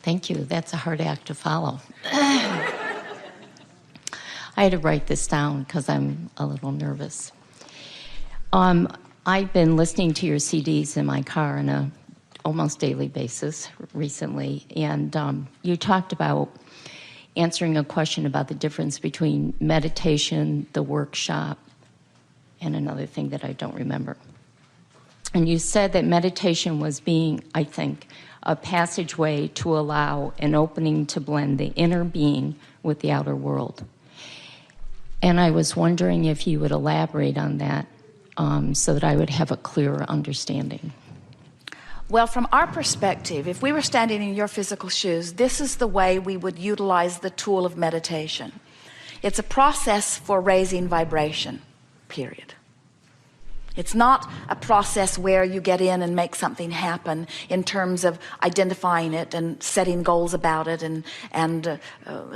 Thank you. That's a hard act to follow. I had to write this down because I'm a little nervous. I've been listening to your CDs in my car on a almost daily basis recently, and you talked about answering a question about the difference between meditation, the workshop, and another thing that I don't remember. And you said that meditation was being, I think, a passageway to allow an opening to blend the inner being with the outer world. And I was wondering if you would elaborate on that so that I would have a clearer understanding. Well, from our perspective, if we were standing in your physical shoes, this is the way we would utilize the tool of meditation. It's a process for raising vibration, period. It's not a process where you get in and make something happen in terms of identifying it and setting goals about it and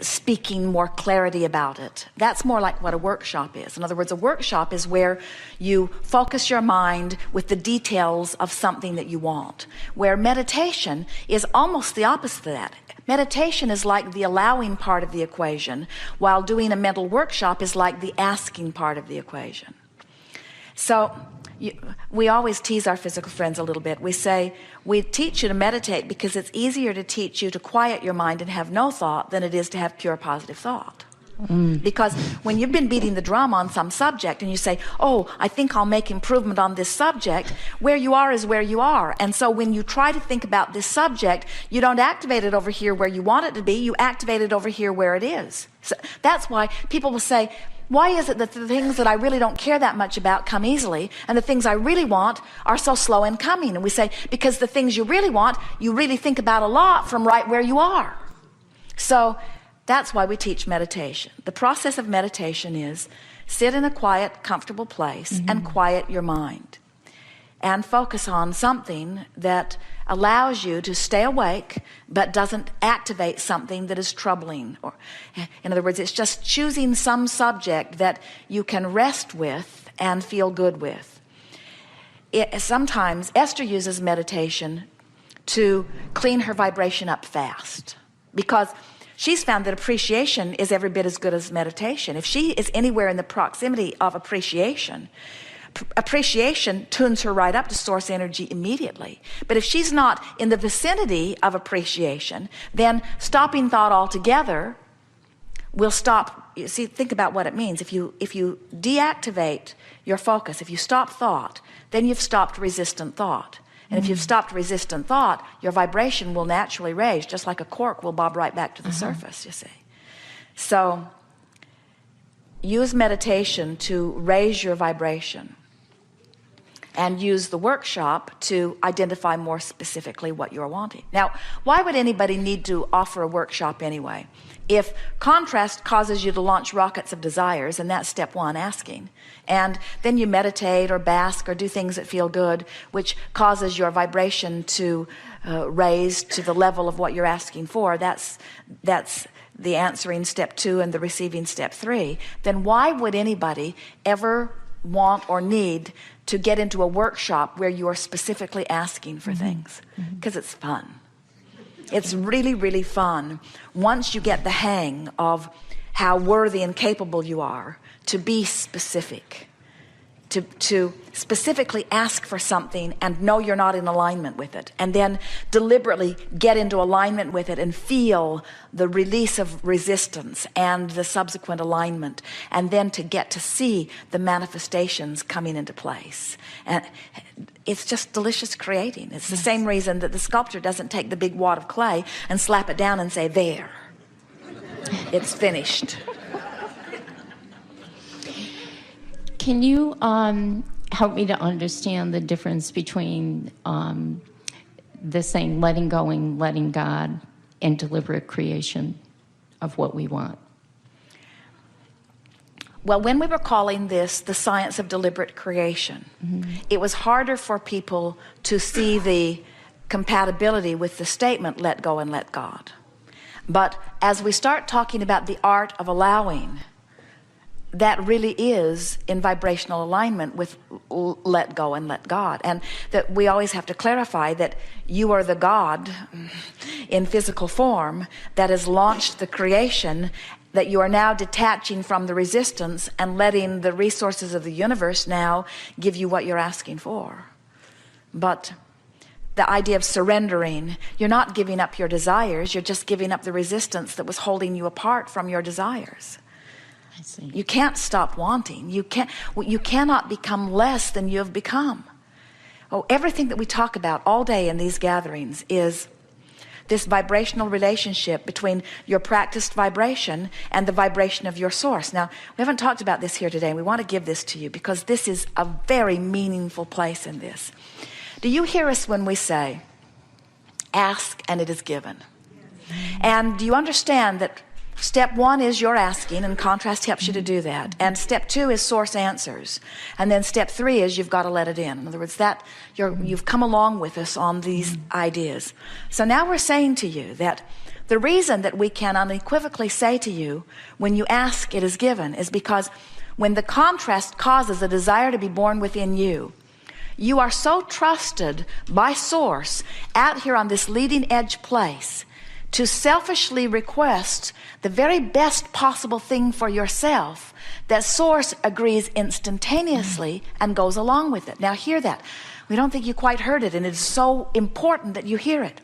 speaking more clarity about it. That's more like what a workshop is. In other words, a workshop is where you focus your mind with the details of something that you want, where meditation is almost the opposite of that. Meditation is like the allowing part of the equation, while doing a mental workshop is like the asking part of the equation. So we always tease our physical friends a little bit. We say, we teach you to meditate because it's easier to teach you to quiet your mind and have no thought than it is to have pure positive thought. Because when you've been beating the drum on some subject and you say, oh, I think I'll make improvement on this subject, where you are is where you are. And so when you try to think about this subject, you don't activate it over here where you want it to be, you activate it over here where it is. So that's why people will say, why is it that the things that I really don't care that much about come easily, and the things I really want are so slow in coming? And we say, because the things you really want, you really think about a lot from right where you are. So that's why we teach meditation. The process of meditation is sit in a quiet, comfortable place and quiet your mind and focus on something that allows you to stay awake but doesn't activate something that is troubling. Or, in other words, it's just choosing some subject that you can rest with and feel good with. Sometimes Esther uses meditation to clean her vibration up fast because she's found that appreciation is every bit as good as meditation. If she is anywhere in the proximity of appreciation tunes her right up to source energy immediately. But if she's not in the vicinity of appreciation, then stopping thought altogether will stop. You see, think about what it means. If you deactivate your focus, if you stop thought, then you've stopped resistant thought. And if you've stopped resistant thought, your vibration will naturally raise, just like a cork will bob right back to the surface, you see. So use meditation to raise your vibration, and use the workshop to identify more specifically what you're wanting. Now, why would anybody need to offer a workshop anyway? If contrast causes you to launch rockets of desires, and that's step one, asking, and then you meditate or bask or do things that feel good, which causes your vibration to raise to the level of what you're asking for, that's the answering step 2 and the receiving step 3, then why would anybody ever want or need to get into a workshop where you are specifically asking for things? Because it's fun. It's really, really fun once you get the hang of how worthy and capable you are to be specific, to specifically ask for something and know you're not in alignment with it, and then deliberately get into alignment with it and feel the release of resistance and the subsequent alignment, and then to get to see the manifestations coming into place. And it's just delicious creating. It's the same reason that the sculptor doesn't take the big wad of clay and slap it down and say, there, it's finished. Can you help me to understand the difference between the saying letting go and letting God and deliberate creation of what we want? Well, when we were calling this the science of deliberate creation, it was harder for people to see the compatibility with the statement, let go and let God. But as we start talking about the art of allowing, that really is in vibrational alignment with let go and let God. And that we always have to clarify that you are the God in physical form that has launched the creation, that you are now detaching from the resistance and letting the resources of the universe now give you what you're asking for. But the idea of surrendering, you're not giving up your desires, you're just giving up the resistance that was holding you apart from your desires. I see. You can't stop wanting. You cannot become less than you have become. Oh, everything that we talk about all day in these gatherings is this vibrational relationship between your practiced vibration and the vibration of your source. Now, we haven't talked about this here today, and we want to give this to you because this is a very meaningful place in this. Do you hear us when we say, ask and it is given? And do you understand that step one is your asking, and contrast helps you to do that. And step two is source answers. And then step three is you've got to let it in. In other words, that you've come along with us on these ideas. So now we're saying to you that the reason that we can unequivocally say to you, when you ask, it is given, is because when the contrast causes a desire to be born within you, you are so trusted by source out here on this leading edge place to selfishly request the very best possible thing for yourself, that source agrees instantaneously and goes along with it. Now hear that. We don't think you quite heard it, and it's so important that you hear it.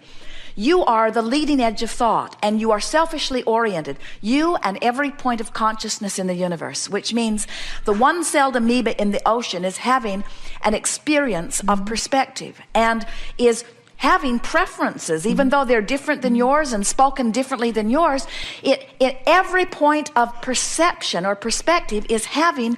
You are the leading edge of thought, and you are selfishly oriented. You and every point of consciousness in the universe, which means the one-celled amoeba in the ocean is having an experience of perspective and is having preferences, even though they're different than yours and spoken differently than yours. Every point of perception or perspective is having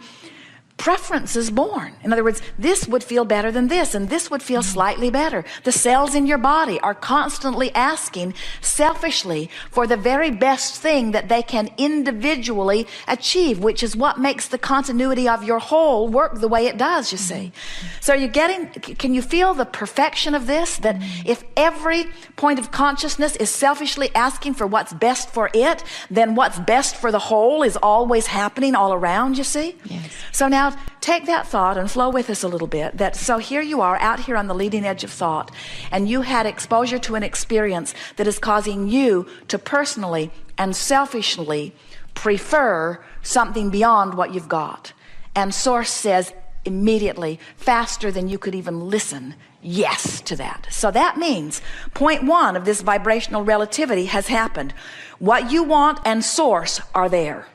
preferences born. In other words, this would feel better than this, and this would feel slightly better. The cells in your body are constantly asking selfishly for the very best thing that they can individually achieve, which is what makes the continuity of your whole work the way it does, you see. So can you feel the perfection of this? That if every point of consciousness is selfishly asking for what's best for it, then what's best for the whole is always happening all around, you see? Yes. So now take that thought and flow with us a little bit. So here you are out here on the leading edge of thought, and you had exposure to an experience that is causing you to personally and selfishly prefer something beyond what you've got. And source says immediately, faster than you could even listen, yes to that. So that means point one of this vibrational relativity has happened. What you want and source are there.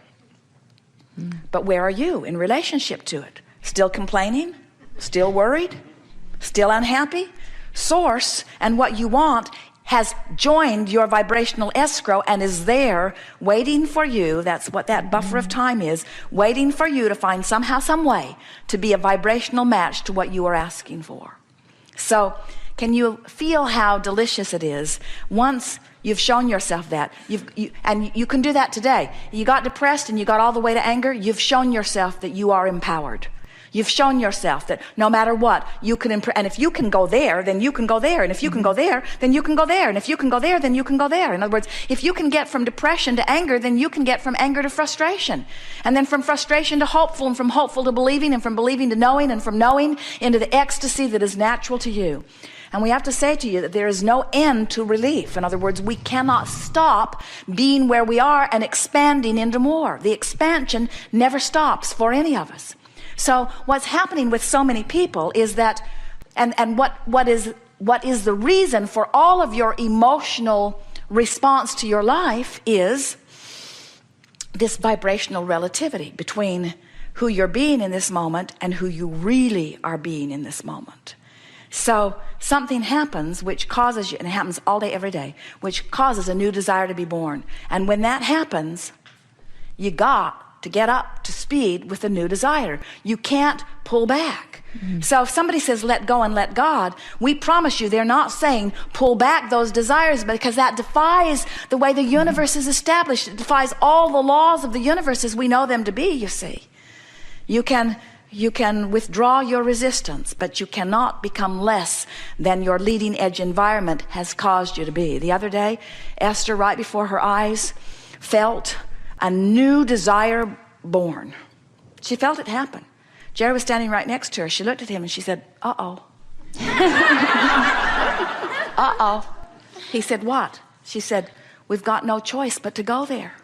But where are you in relationship to it? Still complaining? Still worried? Still unhappy? Source and what you want has joined your vibrational escrow and is there waiting for you. That's what that buffer of time is, waiting for you to find somehow, some way to be a vibrational match to what you are asking for. So can you feel how delicious it is once you've shown yourself that? And you can do that today. You got depressed and you got all the way to anger. You've shown yourself that you are empowered. You've shown yourself that no matter what, you can and if you can go there, then you can go there. And if you can go there, then you can go there. And if you can go there, then you can go there. In other words, if you can get from depression to anger, then you can get from anger to frustration. And then from frustration to hopeful, and from hopeful to believing, and from believing to knowing, and from knowing into the ecstasy that is natural to you. And we have to say to you that there is no end to relief. In other words, we cannot stop being where we are and expanding into more. The expansion never stops for any of us. So what's happening with so many people is that, and what is the reason for all of your emotional response to your life is this vibrational relativity between who you're being in this moment and who you really are being in this moment. So something happens which causes you, and it happens all day, every day, which causes a new desire to be born. And when that happens, you got to get up to speed with a new desire. You can't pull back. So if somebody says, let go and let God, we promise you they're not saying pull back those desires, because that defies the way the universe is established. It defies all the laws of the universe as we know them to be, you see. You can withdraw your resistance, but you cannot become less than your leading edge environment has caused you to be. The other day, Esther, right before her eyes, felt a new desire born. She felt it happen. Jerry was standing right next to her. She looked at him and she said, uh-oh. Uh-oh. He said, what? She said, we've got no choice but to go there.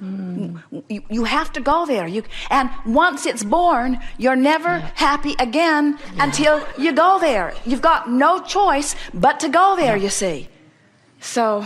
You have to go there. And once it's born, you're never happy again until you go there. You've got no choice but to go there, you see. So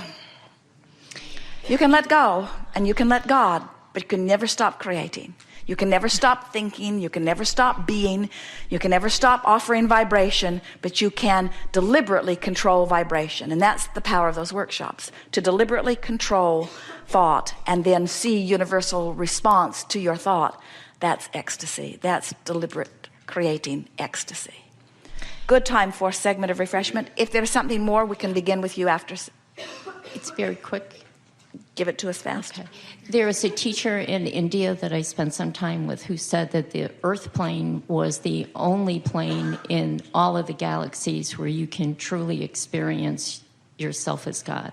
you can let go and you can let God, but you can never stop creating. You can never stop thinking. You can never stop being. You can never stop offering vibration, but you can deliberately control vibration. And that's the power of those workshops, to deliberately control thought and then see universal response to your thought. That's ecstasy. That's deliberate creating ecstasy. Good time for a segment of refreshment. If there's something more, we can begin with you after. It's very quick. Give it to us fast. Okay. There was a teacher in India that I spent some time with who said that the Earth plane was the only plane in all of the galaxies where you can truly experience yourself as God.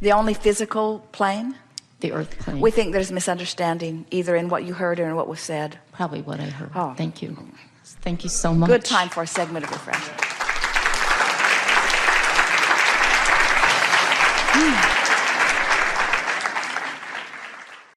The only physical plane? The Earth plane. We think there's misunderstanding either in what you heard or in what was said. Probably what I heard. Oh. Thank you. Thank you so much. Good time for a segment of refreshment.